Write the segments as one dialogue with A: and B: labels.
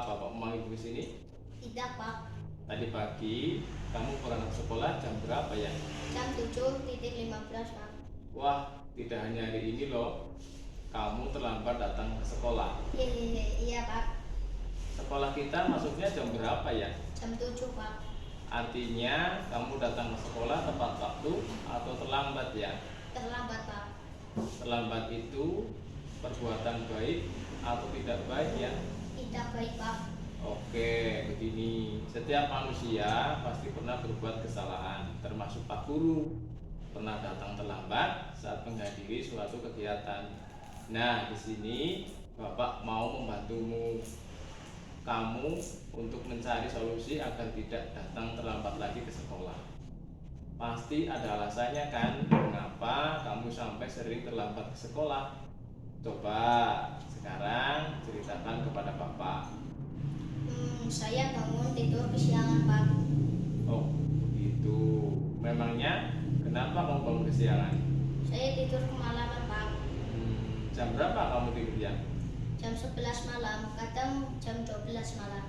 A: Bapak memanggil ke sini?
B: Tidak, Pak.
A: Tadi pagi kamu berangkat sekolah jam berapa ya?
B: Jam 7.15, Pak.
A: Wah, tidak hanya hari ini loh. Kamu terlambat datang ke sekolah.
B: Iya, Pak.
A: Sekolah kita masuknya jam berapa ya?
B: Jam 7, Pak.
A: Artinya kamu datang ke sekolah tepat waktu atau terlambat ya?
B: Terlambat, Pak.
A: Terlambat itu perbuatan baik atau tidak baik ya?
B: Tidak baik, Pak.
A: Oke, begini. Setiap manusia pasti pernah berbuat kesalahan, termasuk Pak Guru. Pernah datang terlambat saat menghadiri suatu kegiatan. Nah, di sini Bapak mau membantumu kamu untuk mencari solusi agar tidak datang terlambat lagi ke sekolah. Pasti ada alasannya kan, mengapa kamu sampai sering terlambat ke sekolah. Coba sekarang ceritakan kepada Bapak.
B: Saya bangun tidur kesiangan, Pak.
A: Oh, begitu. Memangnya kenapa kamu bangun kesiangan?
B: Saya tidur kemalaman, Pak.
A: Jam berapa kamu tidur ya?
B: Jam 11 malam, kadang jam 12 malam.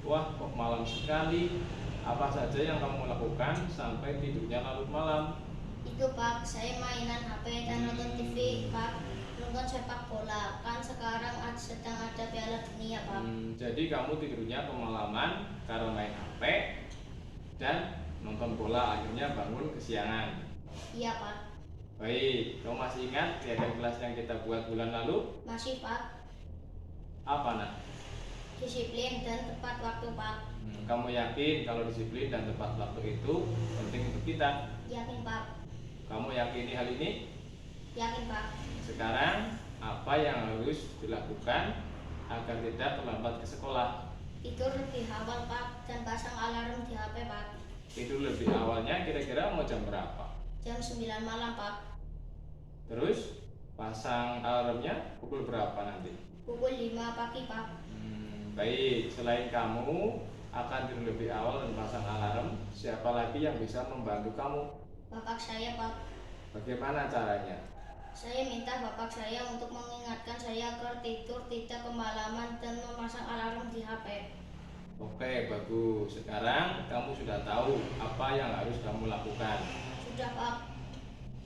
A: Wah, kok malam sekali. Apa saja yang kamu lakukan sampai tidurnya larut malam?
B: Itu, Pak, saya mainan HP dan nonton TV, Pak. Nonton sepak bola, kan sekarang sedang ada Piala Dunia, Pak.
A: Jadi kamu tidurnya kemalaman karena main HP dan nonton bola, akhirnya bangun kesiangan.
B: Iya, Pak.
A: Baik, kamu masih ingat kegiatan kelas yang kita buat bulan lalu?
B: Masih, Pak.
A: Apa nak?
B: Disiplin dan tepat waktu, Pak.
A: Kamu yakin kalau disiplin dan tepat waktu itu penting untuk kita?
B: Yakin, Pak.
A: Kamu yakini hal ini?
B: Yakin, Pak.
A: Sekarang apa yang harus dilakukan agar tidak terlambat ke sekolah?
B: Tidur lebih awal, Pak, dan pasang alarm di HP, Pak.
A: Tidur lebih awalnya kira-kira mau jam berapa?
B: Jam 9 malam, Pak.
A: Terus pasang alarmnya pukul berapa nanti?
B: Pukul 5 pagi, Pak.
A: Baik, selain kamu akan tidur lebih awal dan pasang alarm, siapa lagi yang bisa membantu kamu?
B: Bapak saya, Pak.
A: Bagaimana caranya?
B: Saya minta bapak saya untuk mengingatkan saya agar tidur tidak kemalaman dan memasang alarm di HP.
A: Oke, bagus. Sekarang kamu sudah tahu apa yang harus kamu lakukan.
B: Sudah, Pak.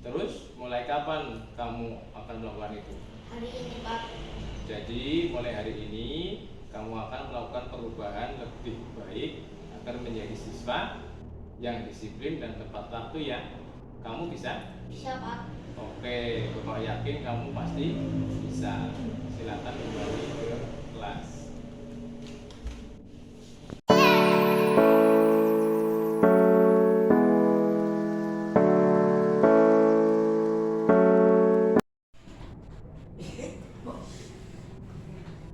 A: Terus, mulai kapan kamu akan melakukan itu?
B: Hari ini, Pak.
A: Jadi, mulai hari ini kamu akan melakukan perubahan lebih baik agar menjadi siswa yang disiplin dan tepat waktu ya. Kamu bisa?
B: Bisa, Pak.
A: Oke, Bapak yakin kamu pasti bisa. Silakan kembali ke kelas.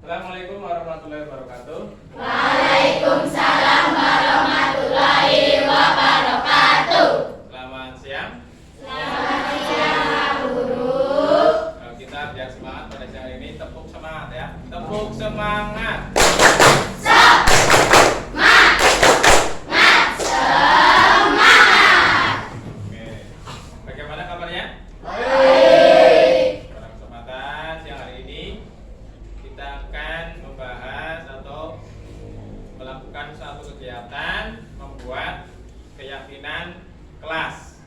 A: Assalamualaikum warahmatullahi wabarakatuh.
C: Waalaikumsalam warahmatullahi wabarakatuh.
A: Selamat siang.
C: Selamat siang, Pak Guru.
A: Kita biar semangat pada siang ini, tepuk semangat ya. Tepuk semangat. Oke. Bagaimana kabarnya?
C: Baik.
A: Pada kesempatan siang hari ini kita akan membahas atau melakukan suatu kegiatan membuat keyakinan kelas.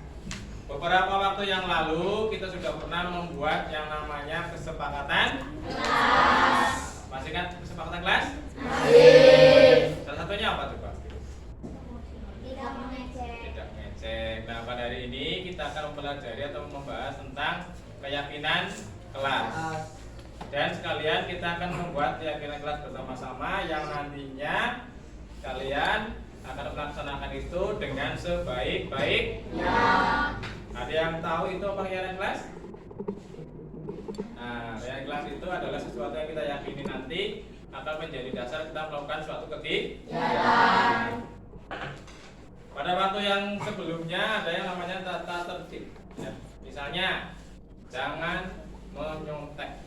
A: Beberapa waktu yang lalu kita sudah pernah membuat yang namanya kesepakatan kelas. Masih ingat kesepakatan kelas?
C: Masih.
A: Salah satunya apa coba?
B: Tidak mengecek.
A: Tidak ngecek. Nah, pada hari ini kita akan mempelajari atau membahas tentang keyakinan kelas. Dan sekalian kita akan membuat keyakinan kelas bersama-sama yang nantinya kalian akan melaksanakan itu dengan sebaik-baiknya. Ada yang tahu itu apa keyakinan kelas? Nah, keyakinan kelas itu adalah sesuatu yang kita yakini nanti akan menjadi dasar kita melakukan suatu kegiatan. Pada waktu yang sebelumnya ada yang namanya tata tertib. Ya, misalnya jangan menyontek.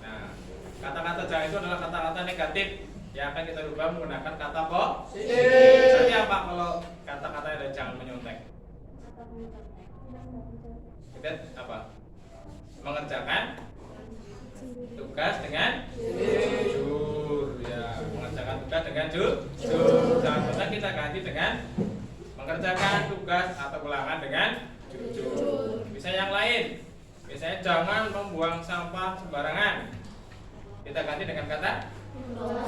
A: Nah, kata-kata jangan itu adalah kata-kata negatif yang akan kita rubah menggunakan kata positif. Misalnya apa kalau kata-kata ada jangan menyontek? Kita apa? Mengerjakan tugas dengan jujur, ya, mengerjakan mengerjakan tugas dengan jujur. Selanjutnya kita ganti dengan mengerjakan tugas atau ulangan dengan jujur. Bisa yang lain. Misalnya jangan membuang sampah sembarangan. Kita ganti dengan kata buang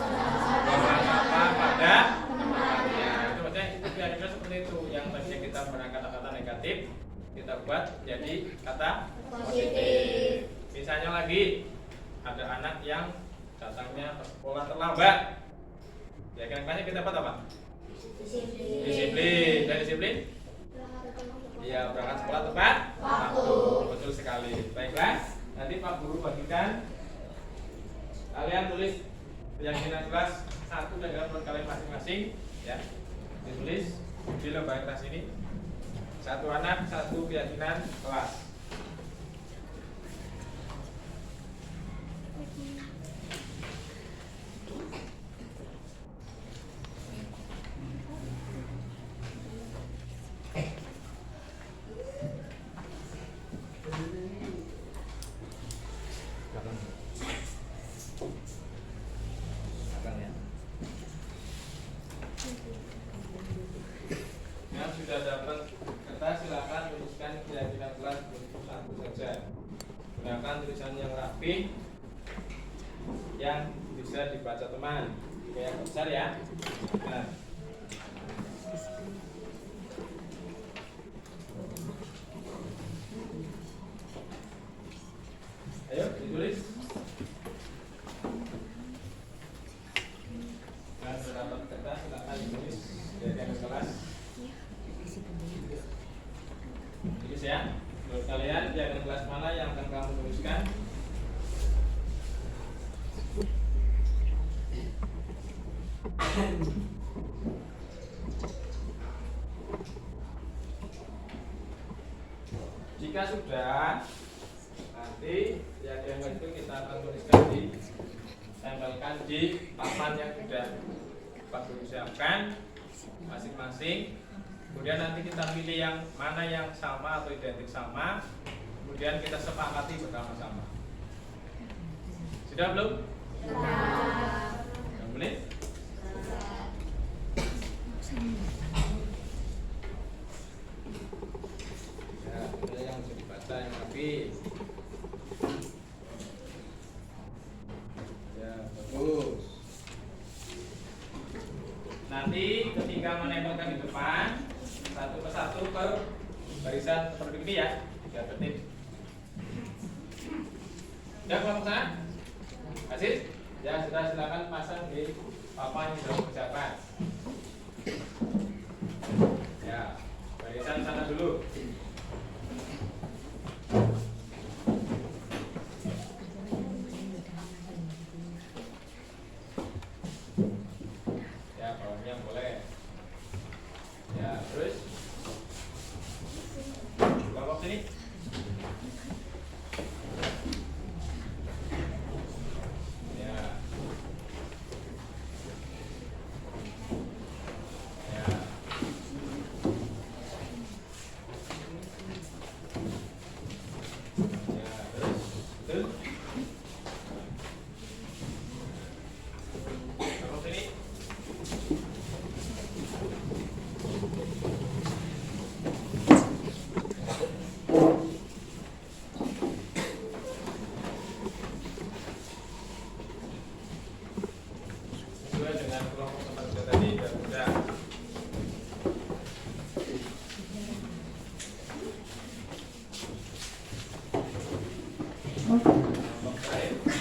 A: sampah pada tempatnya. Itu maksudnya itu kira-kira seperti itu. Yang tadinya kita menggunakan kata-kata negatif, kita buat jadi kata positif. Misalnya lagi ada anak yang datangnya ke sekolah terlambat. Ya kira-kira kita buat apa? Disiplin. Dan disiplin? Iya, berangkat sekolah tepat waktu. Betul sekali. Baiklah, nanti Pak Guru bagikan. Kalian tulis keyakinan kelas 1 dan dalam kalian masing-masing, ya. Ditulis di lembar kelas ini. 1 anak, 1 keyakinan kelas. Yang sudah dapat kertas silakan tuliskan keyakinan kelas untuk 1 saja. Gunakan tulisan yang rapi yang bisa dibaca teman. Yang besar ya. Nah. Ayo ditulis. Yang sudah dapat kertas silakan ditulis keyakinan kelas. Tulis ya. Menurut kalian keyakinan kelas mana yang akan kamu tuliskan? Jika sudah, nanti keyakinan itu kita akan tuliskan tempelkan di papan yang sudah Pak Guru siapkan masing-masing. Kemudian nanti kita pilih yang mana yang sama atau identik sama. Kemudian kita sepakati bersama-sama. Sudah belum? Sudah. Boleh? Ya, ada yang bisa dibaca yang rapi. Ya, bagus. Nanti ketika menempelkan di depan, satu persatu per barisan seperti ini ya, 3 detik. Sudah kelompok sana? Aziz? Ya sudah, silakan pasang di papan yang sudah persiapan. Ya, barisan sana dulu. Ya, bawahnya boleh. Ya, terus kelompok sini. Ya. Ya. Ya, terus betul. Kelompok sini. Sesuai dengan kelompok tempat kita tadi dan mudah. Kelompok terakhir. Boleh.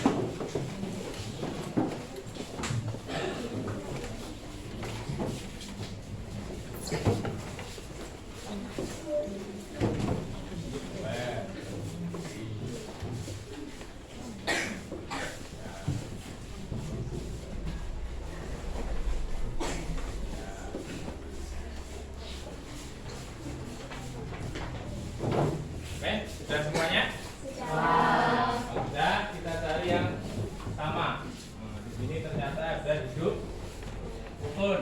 A: Oke, sudah semuanya? Kalau sudah, kita cari yang sama. Nah, di sini ternyata ada hidup rukun.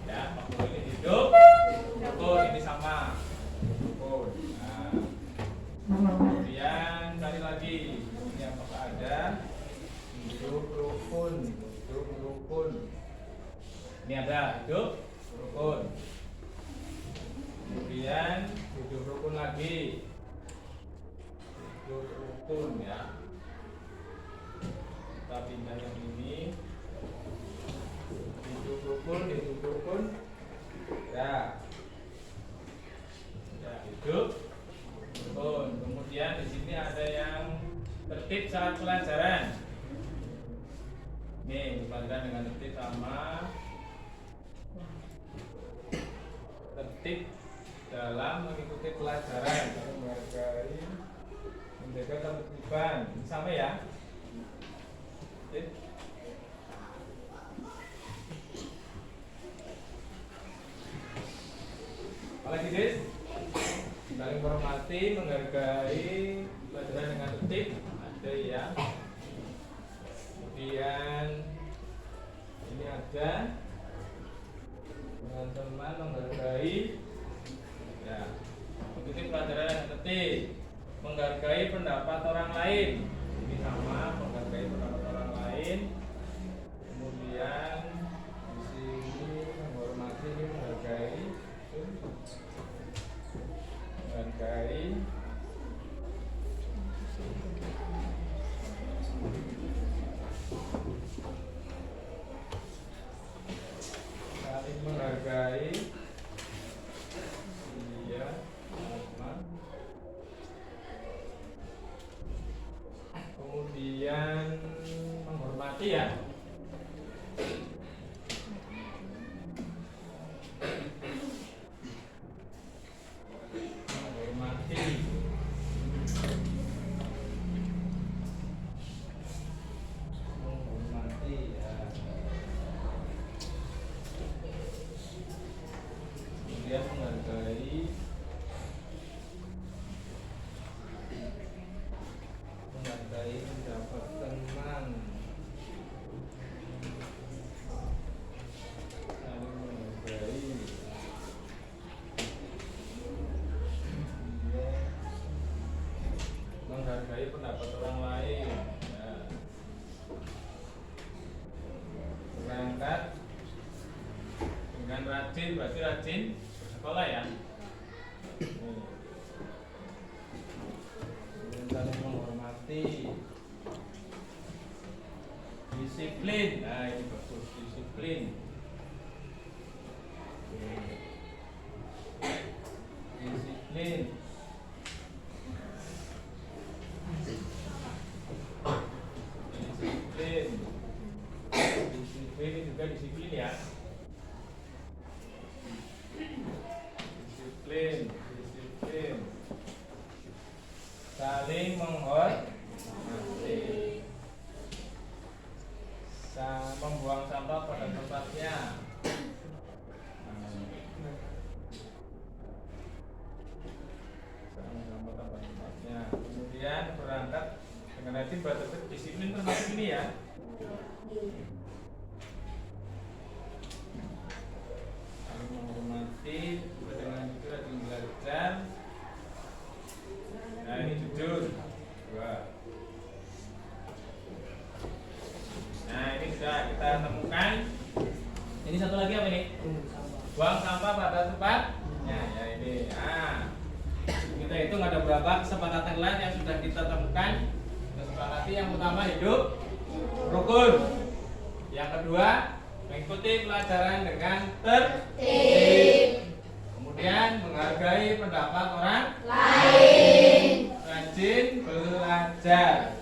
A: Ya, Pak Guru ini hidup rukun, ini sama rukun. Nah, kemudian cari lagi. Ini apakah ada hidup rukun? Hidup rukun. Ini ada hidup rukun. Kemudian hidup rukun lagi. Hidup rukun ya. Kita pindah yang ini. Hidup rukun. Ya. Ya, hidup rukun. Kemudian di sini ada yang tertib saat pelajaran. Nih, pelajaran dengan tertib sama tertib dalam mengikuti pelajaran, menghargai, menjaga ketertiban. Sama ya. Tertib. Apalagi Des? Saling menghormati, menghargai, pelajaran dengan tertib. Ada ya. Kemudian ini ada dengan teman menghargai, ya, mengikuti pelajaran yang tertib, menghargai pendapat orang lain. Ini sama, menghargai pendapat orang lain. Kemudian di sini menghormati, ini menghargai, saling menghargai, iya, sama. Kemudian menghormati ya. Menghormati. Menghormati ya. Kemudian menghargai. Menghargai pendapat teman. Saling menghargai. Menghargai pendapat orang lain ya. Berangkat dengan rajin, berarti rajin bersekolah ya. Kemudian saling menghormati, disiplin. Nah ini bagus, disiplin. Disiplin. Disiplin juga disiplin ya. Disiplin. Saling menghormati. Membuang sampah pada tempatnya. Sampah pada tempatnya. Kemudian berangkat dengan rajin, berarti disiplin termasuk ini ya. Saling menghormati, dengan jujur rajin belajar. Nah ini jujur. Dua. Nah ini sudah kita temukan. Ini satu lagi apa ini? Buang sampah pada tempatnya. Ya ini. Nah, kita hitung ada berapa kesepakatan lain yang sudah kita temukan. Kesepakati yang pertama hidup rukun. Yang kedua mengikuti pelajaran dengan tertib. Kemudian menghargai pendapat orang lain. Rajin belajar.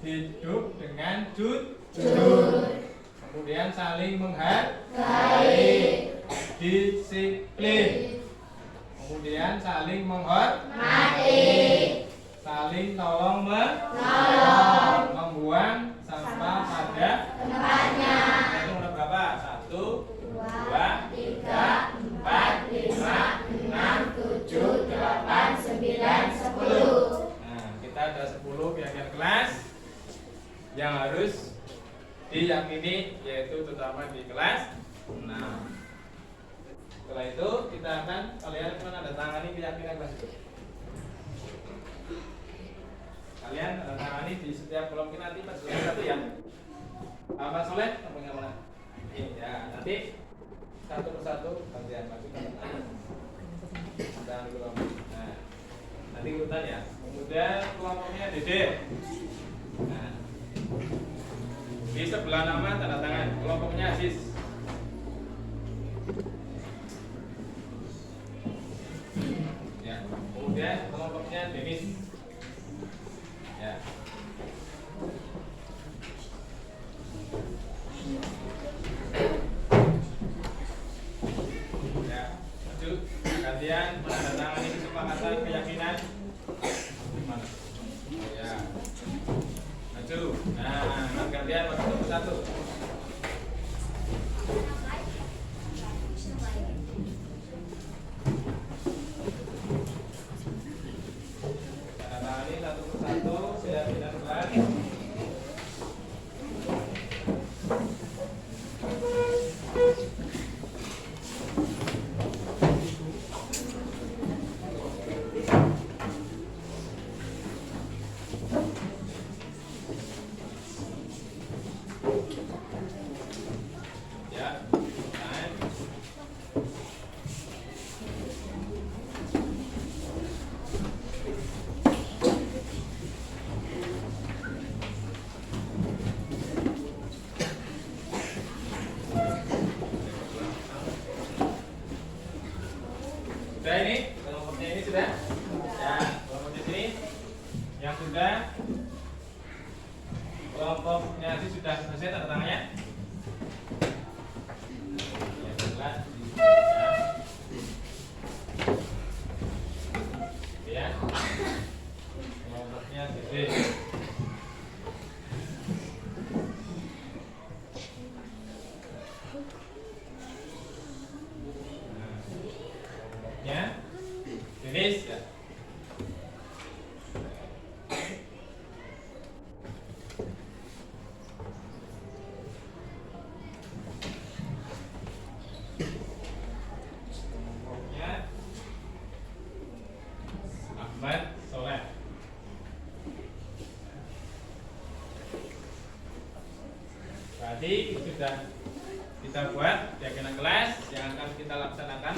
A: Hidup dengan jujur. Kemudian saling menghargai. Disiplin. Kemudian saling menghormati. Saling tolong menolong. Membuang sampah pada tempatnya. Itu udah berapa? 1, 2, 3, 4, 5, 6, 7, 8, 9, 10. Nah, kita ada 10 piagam kelas yang harus diyakini, yaitu terutama di kelas 6. Setelah itu kita akan kalian ada tangani keyakinan kelas itu. Kalian ada tangani di setiap kelompok nanti pas satu ya. Apa Soleh? Kamu yang mana? Iya. Nanti satu persatu gantian maju ke tengah. Jangan kelompok. Nah, nanti urutan ya. Kemudian kelompoknya Dede. Nah, di sebelah nama tanda tangan. Kelompoknya Aziz. Ya. Kemudian kelompoknya Denis. Ya. Ya, maju. Gantian menandatangani kesepakatan keyakinan. Mana? Ya. Maju. Nah, gantian satu satu. Tandatangani satu persatu. Saya tidak kelar. Ya, tahan. Sudah ini, kelompoknya ini sudah. Ya, kelompoknya sini. Yang sudah, kelompoknya sih sudah selesai tanda tangannya. Ya, jelas. Ya. Kelompoknya gede. Ya, finish ya. Kelompoknya Ahmad Soleh. Berarti sudah kita buat keyakinan kelas yang akan kita laksanakan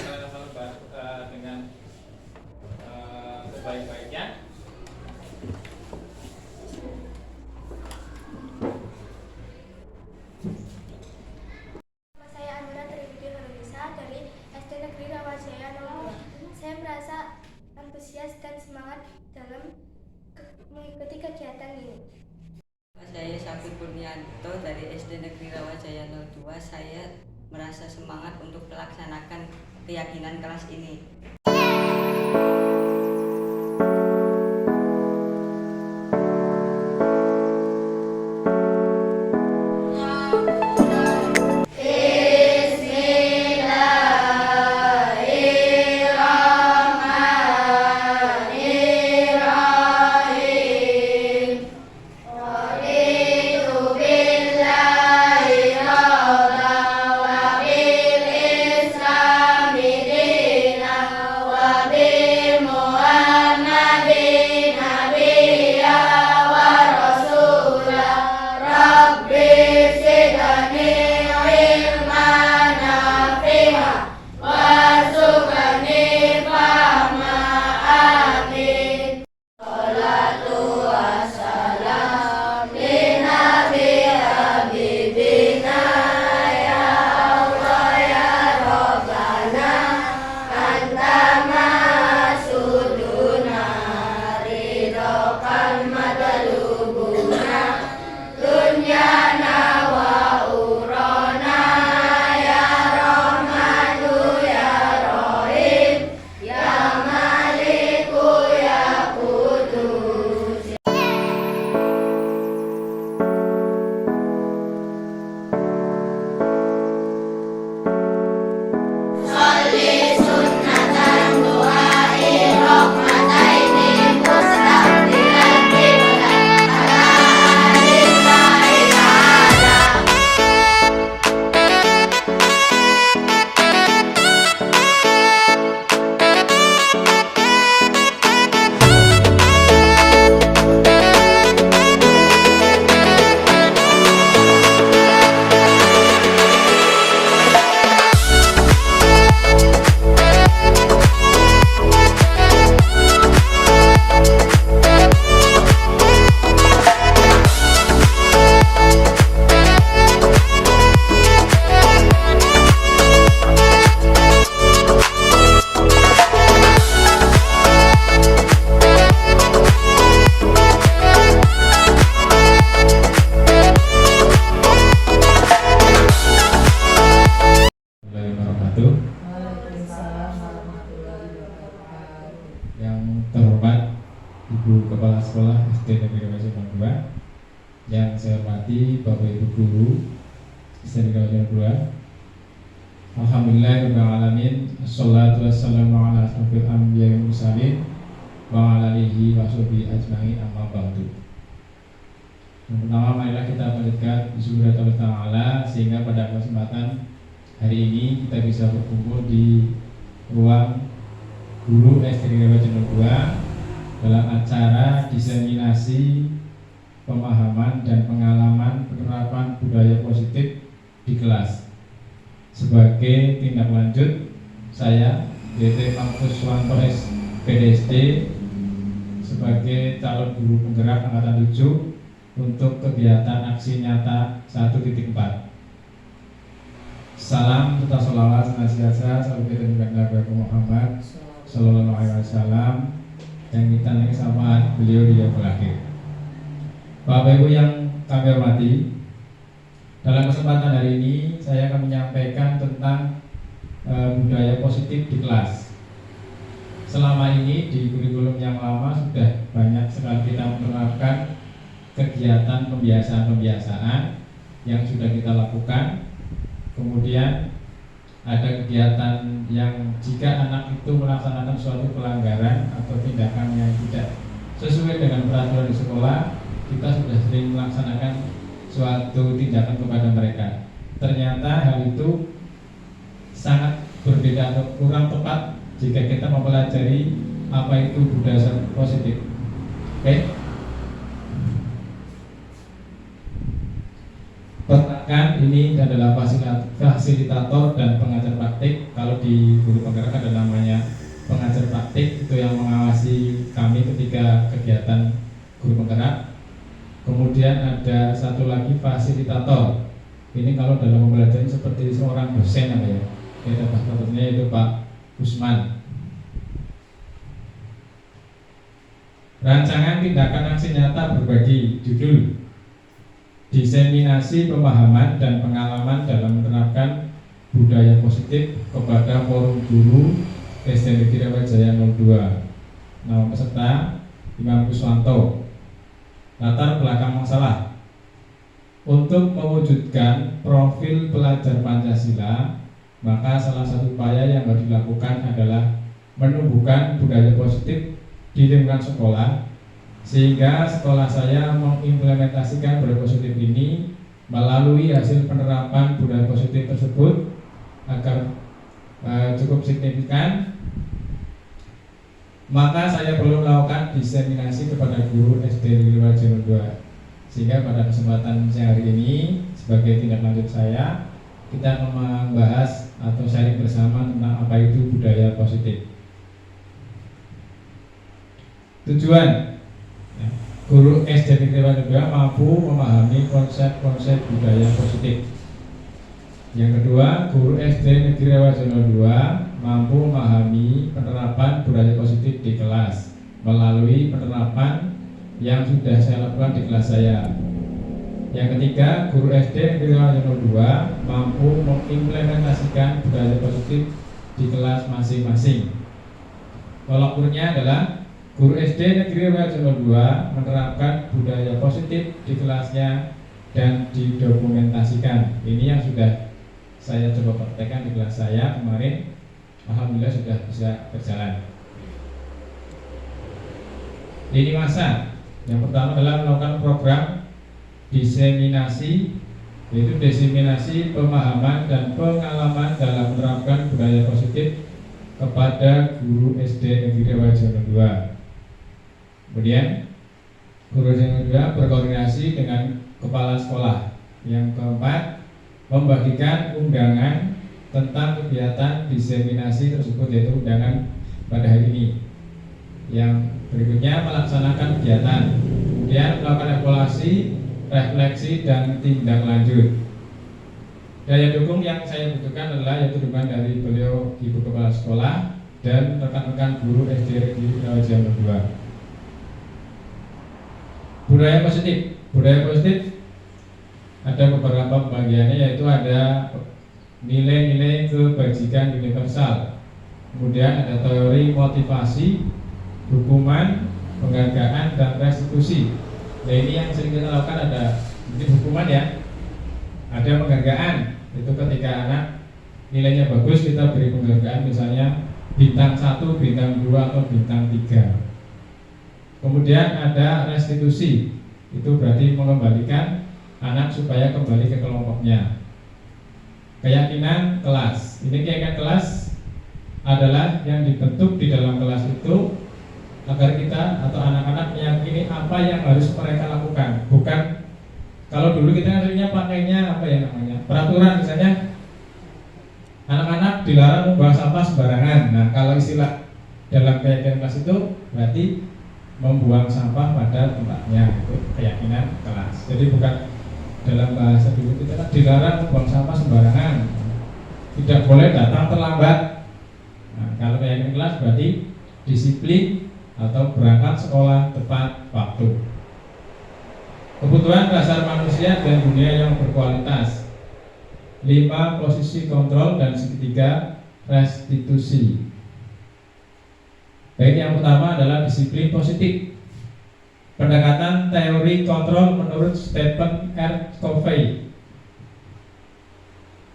A: dengan sebaik-baiknya.
D: Nama saya Anura Triwidi Nurunisa dari SD Negeri Rawajaya 02. Saya merasa antusias dan semangat dalam mengikuti kegiatan ini.
E: Saya Safi Kurnianto dari SD Negeri Rawajaya 02. Saya merasa semangat untuk melaksanakan keyakinan kelas ini.
C: Bismillahirrahmanirrahim.
F: 02. Yang saya hormati Bapak Ibu Guru STNK Jawa 2. Alhamdulillahirrahmanirrahim. Assalatu wassalamu ala asrofil anbiya wal mursalin wa ala alihi wa sahbihi ajma'in, amma ba'du. Yang pertama, marilah kita panjatkan syukur Allah Ta'ala sehingga pada kesempatan hari ini kita bisa berkumpul di ruang Guru STNK Jawa 2 dalam acara diseminasi pemahaman dan pengalaman penerapan budaya positif di kelas. Sebagai tindak lanjut, saya DT Kampus Suwanto PDSD sebagai calon guru penggerak angkatan 7 untuk kegiatan aksi nyata 1.4. Salam serta sholawat senantiasa selalu kita dengan Nabi Muhammad Sallallahu Alaihi Wasallam yang kita naik sama beliau di yang terakhir. Bapak Ibu yang kami hormati, dalam kesempatan hari ini saya akan menyampaikan tentang budaya positif di kelas. Selama ini di kurikulum yang lama sudah banyak sekali kita menerapkan kegiatan pembiasaan-pembiasaan yang sudah kita lakukan. Kemudian ada kegiatan yang jika anak itu melaksanakan suatu pelanggaran atau tindakan yang tidak sesuai dengan peraturan di sekolah, kita sudah sering melaksanakan suatu tindakan kepada mereka. Ternyata hal itu sangat berbeda atau kurang tepat jika kita mempelajari apa itu budaya positif. Oke? Perkenalkan, ini adalah fasilitator dan pengajar praktik. Kalau di guru penggerak ada namanya pengajar praktik, itu yang mengawasi kami ketika kegiatan guru penggerak. Kemudian ada satu lagi fasilitator. Ini kalau dalam pembelajaran seperti seorang dosen apa ya? Ada fasilitatornya itu Pak Usman. Rancangan tindakan aksi nyata berbagi judul diseminasi pemahaman dan pengalaman dalam menerapkan budaya positif kepada forum guru STNK Negeri Jaya 02. Nama peserta Imam Kuswanto. Latar belakang masalah: untuk mewujudkan profil pelajar Pancasila, maka salah satu upaya yang harus dilakukan adalah menumbuhkan budaya positif di lingkungan sekolah, sehingga sekolah saya mengimplementasikan budaya positif ini melalui hasil penerapan budaya positif tersebut agar cukup signifikan. Maka saya perlu melakukan diseminasi kepada guru SD Negeri Jawa 2, sehingga pada kesempatan siang hari ini sebagai tindak lanjut saya, kita akan membahas atau sharing bersama tentang apa itu budaya positif. Tujuan: guru SD Negeri 2 mampu memahami konsep-konsep budaya positif. Yang kedua, guru SD Negeri Jawa 2 mampu memahami penerapan budaya positif di kelas melalui penerapan yang sudah saya lakukan di kelas saya. Yang ketiga, guru SD Negeri Jawa 2 mampu mengimplementasikan budaya positif di kelas masing-masing. Tolak ukurnya adalah guru SD Negeri Jawa 2 menerapkan budaya positif di kelasnya dan didokumentasikan. Ini yang sudah saya coba praktekkan di kelas saya kemarin. Alhamdulillah sudah bisa berjalan. Lini masa yang pertama adalah melakukan program diseminasi, yaitu diseminasi pemahaman dan pengalaman dalam menerapkan budaya positif kepada guru SD Negeri Jawa 2. Kemudian guru SD Negeri 2 berkoordinasi dengan kepala sekolah. Yang keempat, membagikan undangan tentang kegiatan diseminasi tersebut, yaitu undangan pada hari ini. Yang berikutnya, melaksanakan kegiatan, kemudian melakukan evaluasi, refleksi, dan tindak lanjut. Daya dukung yang saya butuhkan adalah yaitu dukungan dari beliau Ibu Kepala Sekolah dan rekan-rekan guru SD Negeri Jawa 2. Budaya positif. Budaya positif ada beberapa pembagiannya, yaitu ada nilai-nilai kebajikan universal, kemudian ada teori motivasi, hukuman, penghargaan, dan restitusi. Nah ini yang sering kita lakukan, ada mungkin hukuman ya, ada penghargaan. Itu ketika anak nilainya bagus kita beri penghargaan, misalnya bintang 1, bintang 2, atau bintang 3. Kemudian ada restitusi, itu berarti mengembalikan anak supaya kembali ke kelompoknya. Keyakinan kelas, ini keyakinan kelas adalah yang dibentuk di dalam kelas itu agar kita atau anak-anak meyakini apa yang harus mereka lakukan. Bukan, kalau dulu kita seringnya pakainya apa ya namanya, peraturan, misalnya anak-anak dilarang membuang sampah sembarangan. Nah kalau istilah dalam keyakinan kelas itu berarti membuang sampah pada tempatnya, itu keyakinan kelas. Jadi bukan dalam bahasa dulu kita dilarang membuang sampah sembarangan, tidak boleh datang terlambat. Nah, kalau keyakinan kelas berarti disiplin atau berangkat sekolah tepat waktu. Kebutuhan dasar manusia dan dunia yang berkualitas. 5. Posisi kontrol dan segitiga restitusi. Baik, yang pertama adalah disiplin positif. Pendekatan teori kontrol menurut Stephen R. Covey.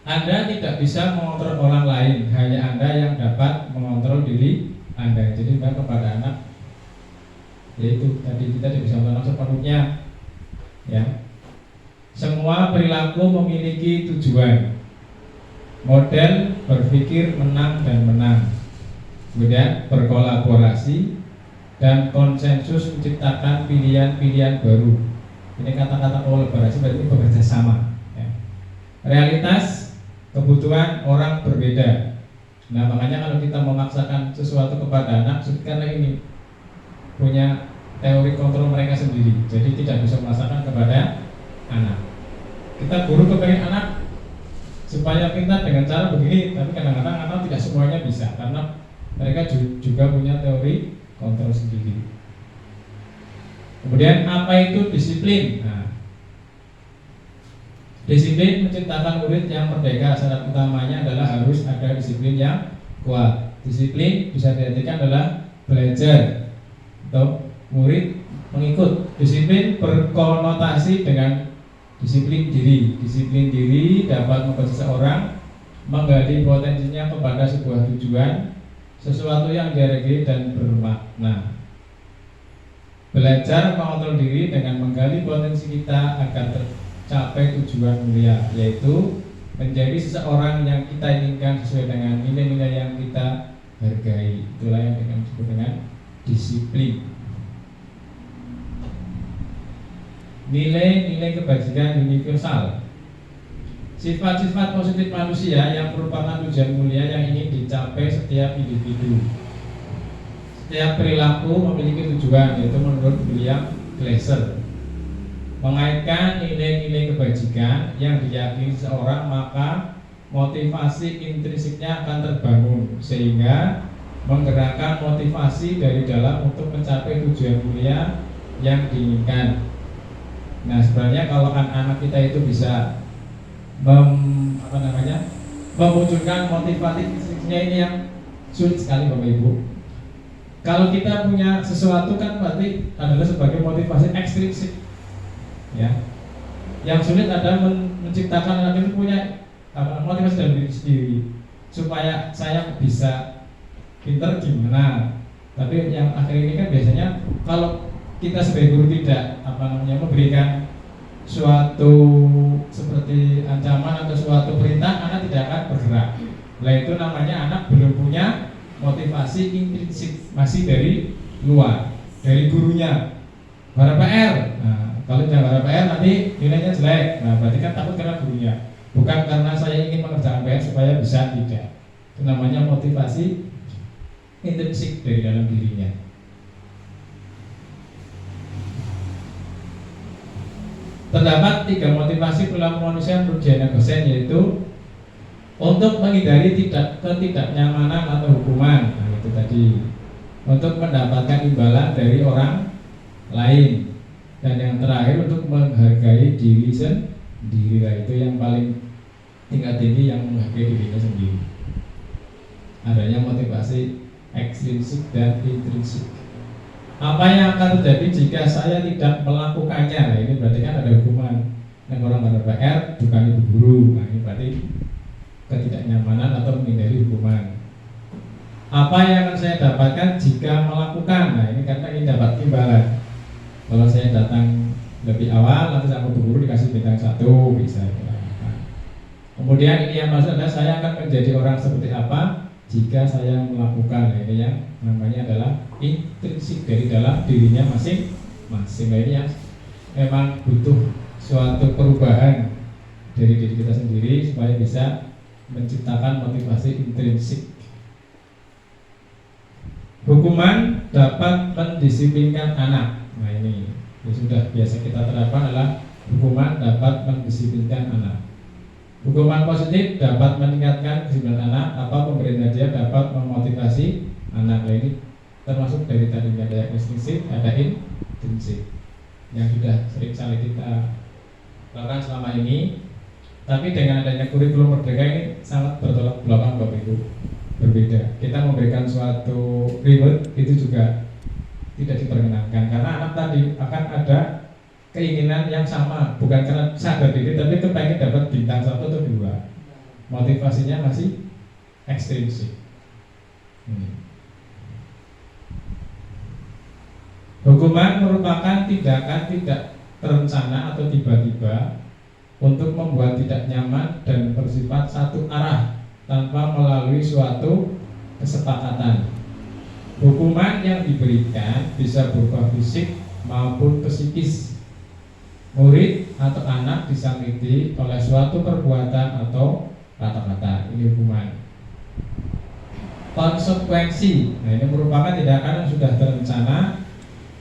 F: Anda tidak bisa mengontrol orang lain, hanya Anda yang dapat mengontrol diri Anda. Jadi kepada anak, yaitu tadi kita tidak bisa mengontrol sepenuhnya, ya. Semua perilaku memiliki tujuan. Model berpikir menang dan menang. Kemudian berkolaborasi dan konsensus menciptakan pilihan-pilihan baru. Ini kata-kata kolaborasi berarti bekerja sama, ya. Realitas kebutuhan orang berbeda. Nah makanya kalau kita memaksakan sesuatu kepada anak, karena ini punya teori kontrol mereka sendiri, jadi tidak bisa memaksakan kepada anak. Kita guru kepengen anak supaya pintar dengan cara begini, tapi kadang-kadang anak tidak semuanya bisa, karena mereka juga punya teori kontrol sendiri. Kemudian apa itu disiplin? Nah, disiplin menciptakan murid yang merdeka. Syarat utamanya adalah harus ada disiplin yang kuat. Disiplin bisa diartikan adalah belajar atau murid mengikut. Disiplin berkonotasi dengan disiplin diri. Disiplin diri dapat membuat seseorang menggali potensinya kepada sebuah tujuan, sesuatu yang dihargai dan bermakna. Belajar mengontrol diri dengan menggali potensi kita agar tercapai tujuan mulia, yaitu menjadi seseorang yang kita inginkan sesuai dengan nilai-nilai yang kita hargai. Itulah yang disebut dengan disiplin. Nilai-nilai kebajikan universal. Sifat-sifat positif manusia yang merupakan tujuan mulia yang ingin dicapai setiap individu. Setiap perilaku memiliki tujuan, yaitu menurut William Glasser. Mengaitkan nilai-nilai kebajikan yang diyakini seseorang, maka motivasi intrinsiknya akan terbangun, sehingga menggerakkan motivasi dari dalam untuk mencapai tujuan mulia yang diinginkan. Nah sebenarnya kalau anak kita itu bisa memunculkan motivasi intrinsiknya, ini yang sulit sekali Bapak Ibu. Kalau kita punya sesuatu kan berarti adalah sebagai motivasi ekstrinsik, ya. Yang sulit adalah menciptakan anak itu punya motivasi dalam diri sendiri, supaya saya bisa pinter gimana. Tapi yang akhir ini kan biasanya kalau kita sebagai guru tidak memberikan suatu seperti ancaman atau suatu perintah, anak tidak akan bergerak. Nah itu namanya anak belum punya motivasi intrinsik, masih dari luar, dari gurunya. Bara PR. Nah, kalau tidak bara PR nanti nilainya jelek. Nah berarti kan takut karena gurunya, bukan karena saya ingin mengerjakan PR supaya bisa, tidak. Itu namanya motivasi intrinsik dari dalam dirinya. Terdapat 3 motivasi perilaku manusia menurut Diana Gosen, yaitu untuk menghindari ketidaknyamanan atau hukuman, nah itu tadi, untuk mendapatkan imbalan dari orang lain, dan yang terakhir untuk menghargai diri sendiri. Nah, itu yang paling tingkat tinggi, yang menghargai dirinya sendiri. Adanya motivasi ekstrinsik dan intrinsik. Apa yang akan terjadi jika saya tidak melakukannya? Nah, ini berarti kan ada hukuman. Yang orang pada PR bukan ibu guru. Nah, ini berarti ketidaknyamanan atau menghindari hukuman. Apa yang akan saya dapatkan jika melakukan? Nah, ini karena ini dapat imbalan. Kalau saya datang lebih awal, nanti sama ibu guru dikasih bintang 1, bisa. Kemudian ini yang maksud adalah saya akan menjadi orang seperti apa jika saya melakukan. Nah, ini yang namanya adalah intrinsik dari dalam dirinya masing-masing. Nah, ini yang memang butuh suatu perubahan dari diri kita sendiri supaya bisa menciptakan motivasi intrinsik. Hukuman dapat mendisiplinkan anak. Nah, ini yang sudah biasa kita terapkan adalah hukuman dapat mendisiplinkan anak. Hukuman positif dapat meningkatkan kedisiplinan anak atau pemberian hadiah dapat memotivasi anak. Nah, ini termasuk dari tadi ada yang eksklusif, ada intrinsik yang sudah sering kali kita lakukan selama ini. Tapi dengan adanya kurikulum merdeka ini sangat bertolak belakang Bapak Ibu, berbeda. Kita memberikan suatu reward itu juga tidak diperkenankan karena anak tadi akan ada keinginan yang sama, bukan karena sadar diri tapi kepengen dapat bintang 1 atau 2. Motivasinya masih ekstrinsik. Hukuman merupakan tindakan tidak terencana atau tiba-tiba untuk membuat tidak nyaman dan bersifat satu arah tanpa melalui suatu kesepakatan. Hukuman yang diberikan bisa berupa fisik maupun psikis. Murid atau anak disakiti oleh suatu perbuatan atau kata-kata. Ini hukuman. Konsekuensi. Nah, ini merupakan tindakan yang sudah terencana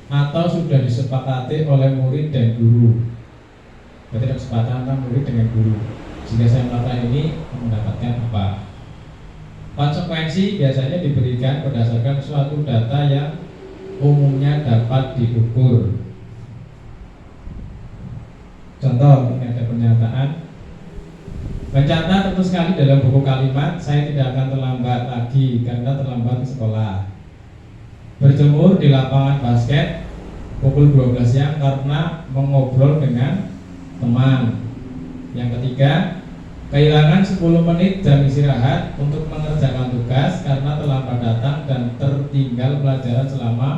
F: atau sudah disepakati oleh murid dan guru. Berarti ada kesepakatan antara murid dengan guru. Jika saya melakukan ini mendapatkan apa? Konsekuensi biasanya diberikan berdasarkan suatu data yang umumnya dapat diukur. Contoh, ini ada pernyataan. Mencatat terus sekali dalam buku kalimat, saya tidak akan terlambat lagi karena terlambat ke sekolah. Berjemur di lapangan basket pukul 12 siang karena mengobrol dengan teman. Yang ketiga, kehilangan 10 menit jam istirahat untuk mengerjakan tugas karena terlambat datang dan tertinggal pelajaran selama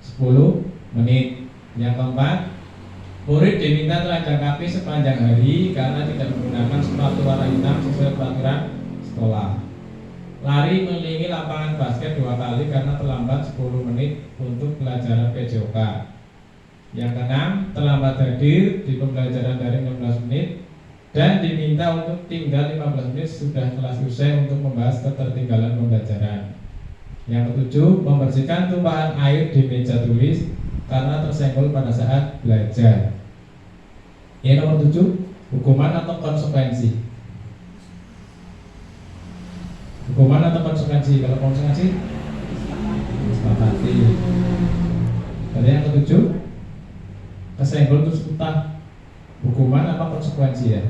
F: 10 menit. Yang keempat, murid diminta telanjang kaki sepanjang hari karena tidak menggunakan sepatu warna hitam sesuai peraturan sekolah. Lari mengelilingi lapangan basket 2 kali karena terlambat 10 menit untuk pelajaran PJOK. Yang keenam, terlambat hadir di pembelajaran daring 15 menit dan diminta untuk tinggal 15 menit sudah kelas usai untuk membahas ketertinggalan pembelajaran. Yang ketujuh, membersihkan tumpahan air di meja tulis karena tersenggol pada saat belajar. Ini nomor 7, hukuman atau konsekuensi. Hukuman atau konsekuensi? Kalau konsekuensi sepakati. Ada yang ketujuh, kesenggol terus utah. Hukuman apa konsekuensi ya?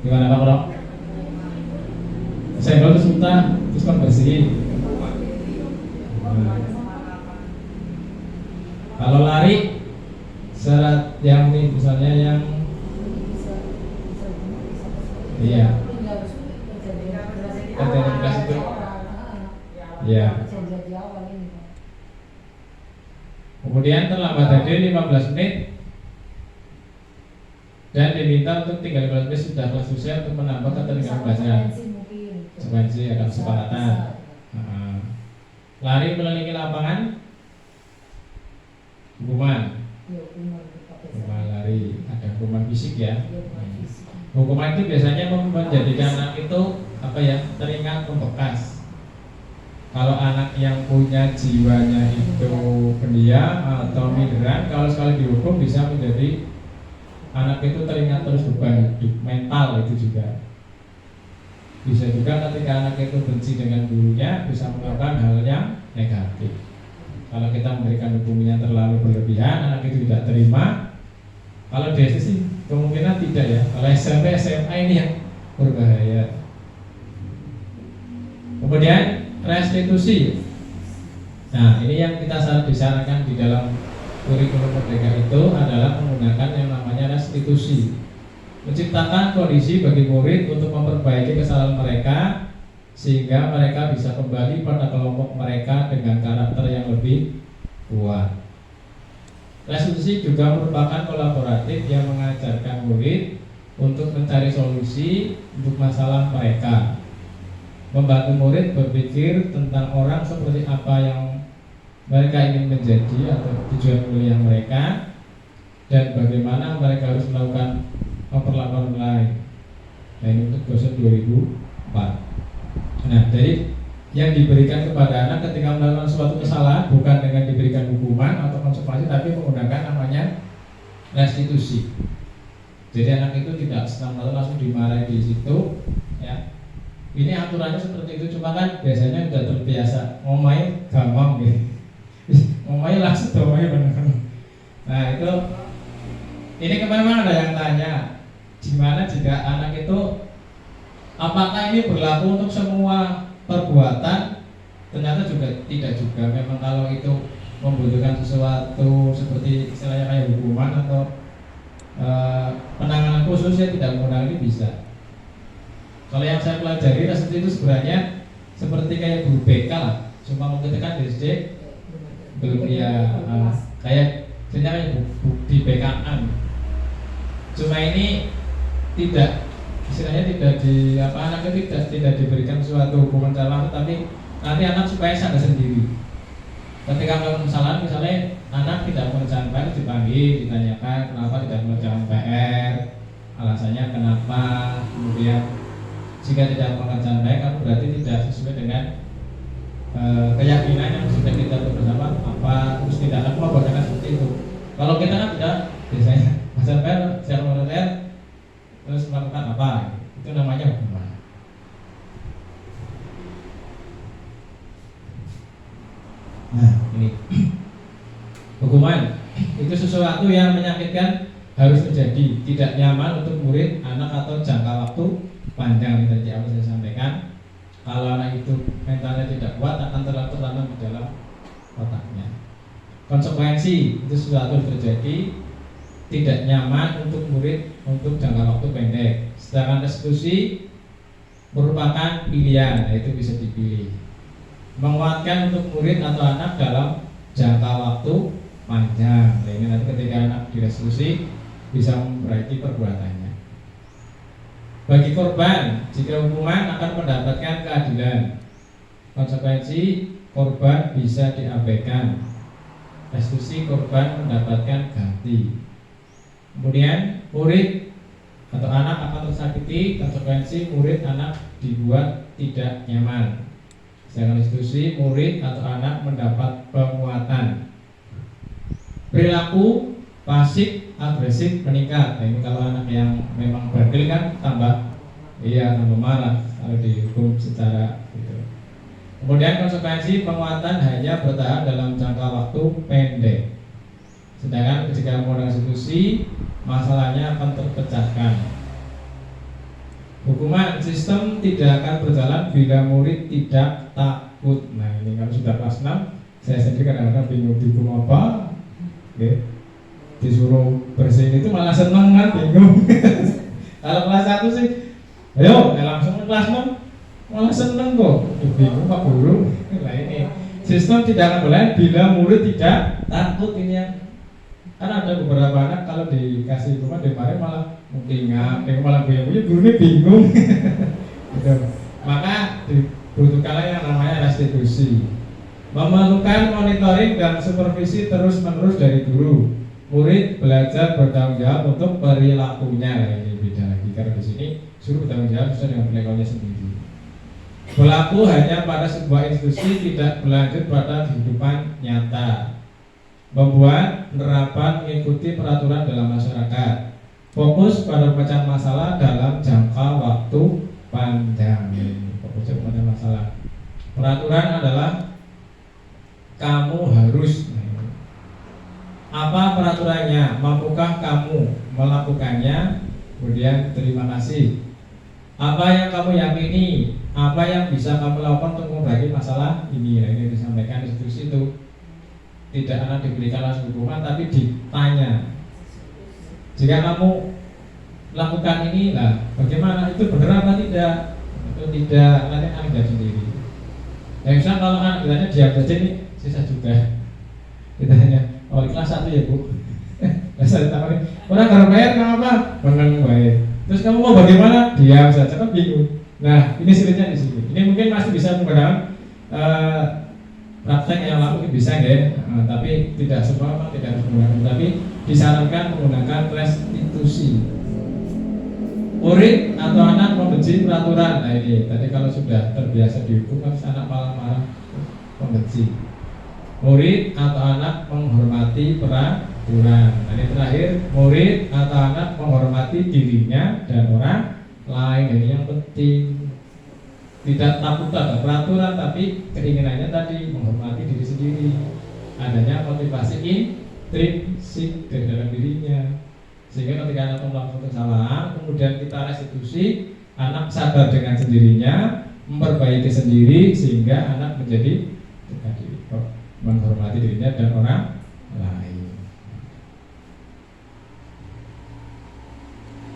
F: Gimana Pak Bro? Kesenggol terus utah, terus kan bersih. Kalau lari syarat yang ini misalnya yang iya kelas itu ya. Kemudian terlambat hadir 15 menit dan diminta untuk tinggal 15 menit sudah kelas selesai untuk menambah ketertinggalan pelajaran. Konsekuensi akan kesepakatan. Lari mengelilingi lapangan, hukuman. Hukuman lari, ada hukuman fisik ya. Hukuman itu biasanya menjadikan anak itu apa ya, teringat membekas. Kalau anak yang punya jiwanya itu pendiam atau minderan, kalau sekali dihukum bisa menjadi anak itu teringat terus beban hidup mental itu juga. Bisa juga ketika anak itu benci dengan gurunya bisa melakukan hal yang negatif. Kalau kita memberikan hukumnya terlalu berlebihan, anak itu tidak terima. Kalau di SD sih kemungkinan tidak ya. Kalau SMP, SMA ini yang berbahaya. Kemudian restitusi. Nah, ini yang kita disarankan di dalam kurikulum Merdeka itu adalah menggunakan yang namanya restitusi, menciptakan kondisi bagi murid untuk memperbaiki kesalahan mereka sehingga mereka bisa kembali pada kelompok mereka dengan karakter yang lebih kuat. Restitusi juga merupakan kolaboratif yang mengajarkan murid untuk mencari solusi untuk masalah mereka, membantu murid berpikir tentang orang seperti apa yang mereka ingin menjadi atau tujuan kuliah mereka, dan bagaimana mereka harus melakukan memperlakukan lain. Nah, ini untuk dosen 2004. Nah, jadi yang diberikan kepada anak ketika melakukan suatu kesalahan bukan dengan diberikan hukuman atau konsekuensi, tapi menggunakan namanya restitusi. Jadi anak itu tidak serta-merta langsung dimarahi di situ, ya. Ini aturannya seperti itu, cuma kan biasanya sudah terbiasa ngomai gampang gitu. Ngomai langsung ngomai benar. Nah, itu ini kemarin ada yang tanya, gimana jika anak itu apakah ini berlaku untuk semua perbuatan? Ternyata juga tidak juga. Memang kalau itu membutuhkan sesuatu seperti istilahnya kayak hukuman atau penanganan khusus, ya tidak menggunakan ini bisa. Kalau yang saya pelajari restitusi itu sebenarnya seperti kayak guru BK lah, cuma kita kan di SD belum ya kayak sebenarnya di BK-an. Cuma ini tidak istilahnya tidak di anaknya tidak diberikan suatu hukuman secara langsung, tapi nanti anak supaya sadar sendiri. Ketika melakukan kesalahan, misalnya anak tidak mengerjakan PR, dipanggil, ditanyakan kenapa tidak mengerjakan PR, alasannya kenapa, kemudian jika tidak mengerjakan baik, kamu berarti tidak sesuai dengan keyakinan yang sudah kita bersama apa, terus tidak akan melakukan seperti itu. Kalau kita kan tidak biasanya mengerjakan PR, secara mengerjakan terus melakukan apa, itu namanya hukuman. Nah, ini hukuman itu sesuatu yang menyakitkan, harus terjadi, tidak nyaman untuk murid, anak atau jangka waktu panjang. Tadi yang saya sampaikan, kalau anak itu mentalnya tidak kuat akan tertanam di dalam otaknya. Konsekuensi itu sesuatu yang terjadi, tidak nyaman untuk murid untuk jangka waktu pendek. Sedangkan restitusi merupakan pilihan, yaitu bisa dipilih, menguatkan untuk murid atau anak dalam jangka waktu panjang. Nah, ini nanti ketika anak direstitusi bisa memperbaiki perbuatannya. Bagi korban, jika hukuman akan mendapatkan keadilan, konsekuensi korban bisa diabaikan, restitusi korban mendapatkan ganti. Kemudian murid atau anak akan tersakiti, konsekuensi murid anak dibuat tidak nyaman. Sedangkan restitusi murid atau anak mendapat penguatan. Perilaku pasif agresif meningkat. Nah, ini kalau anak yang memang bandel kan tambah marah kalau dihukum secara gitu. Kemudian konsekuensi penguatan hanya bertahan dalam jangka waktu pendek. Sedangkan ketika menggunakan restitusi, masalahnya akan terpecahkan. Hukuman sistem tidak akan berjalan bila murid tidak takut. Nah, ini kalau sudah kelas 6, saya sendiri kadang-kadang bingung dihukum apa. Oke. Disuruh bersihin itu malah seneng kan, bingung. Kalau kelas 1 sih, ayo langsung kelas 6 malah seneng kok. Bingung Pak Guru. Nah, ini sistem tidak akan berjalan bila murid tidak takut. Ini yang kan ada beberapa anak kalau dikasih hukuman kemarin malah mungkin malah gurunya bingung. Gitu. Maka dibutuhkanlah yang namanya restitusi, memerlukan monitoring dan supervisi terus-menerus dari guru. Murid belajar bertanggung jawab untuk perilakunya. Ini beda lagi karena di sini suruh bertanggung jawab sesuai dengan perilakunya sendiri. Berlaku hanya pada sebuah institusi, tidak berlanjut pada kehidupan nyata. Membuat penerapan mengikuti peraturan dalam masyarakat. Fokus pada pemecahan masalah dalam jangka waktu panjang. Fokus pada masalah. Peraturan adalah kamu harus. Apa peraturannya? Mampukah kamu melakukannya? Kemudian terima kasih. Apa yang kamu yakini? apa yang bisa kamu lakukan untuk memperbaiki masalah ini. Nah, ini disampaikan institusi itu tidak anak diberikan langsung hukuman, tapi ditanya, jika kamu lakukan ini lah, bagaimana, itu benar apa tidak? Itu tidak, nanti anak lihat sendiri. Ya misalnya kalau anak bilangnya diam saja, ini sisa juga. Kita hanya kelas 1 ya Bu. Dasar tawarin, orang kalau bayar kenapa? Menang baik. Terus kamu mau bagaimana? Diam saja, kan bingung. Nah, ini sulitnya di sini. Ini mungkin masih bisa menggunakan praktek yang lalu bisa ya, tapi tidak semua tidak harus menggunakan. Tapi disarankan menggunakan restitusi. Murid atau anak membenci peraturan. Nah ini tadi kalau sudah terbiasa dihukum kan anak malah marah membenci. Murid atau anak menghormati peraturan. Nah ini terakhir, murid atau anak menghormati dirinya dan orang lain. Ini yang penting. Tidak takut pada peraturan, tapi keinginannya tadi menghormati diri sendiri. Adanya motivasi intrinsik dari dalam dirinya. Sehingga ketika anak melakukan kesalahan, kemudian kita restitusi, anak sadar dengan sendirinya, memperbaiki sendiri, sehingga anak menjadi tadi menghormati dirinya dan orang lain.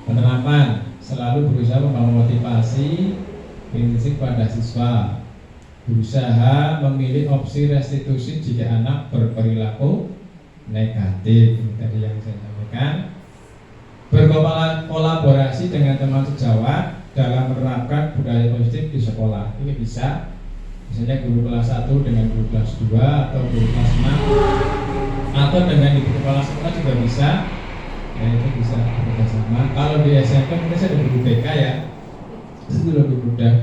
F: Penerapan selalu berusaha membangun motivasi prinsip pada siswa, berusaha memilih opsi restitusi jika anak berperilaku negatif. Ini tadi yang saya sampaikan. Berkolaborasi dengan teman sejawat dalam menerapkan budaya positif di sekolah. Ini bisa, misalnya guru kelas 1 dengan guru kelas 2 atau guru kelas 6 atau dengan ibu kepala sekolah juga bisa. Ya itu bisa bekerjasama. Kalau di SMP mungkin ada guru BK ya, itu lebih mudah.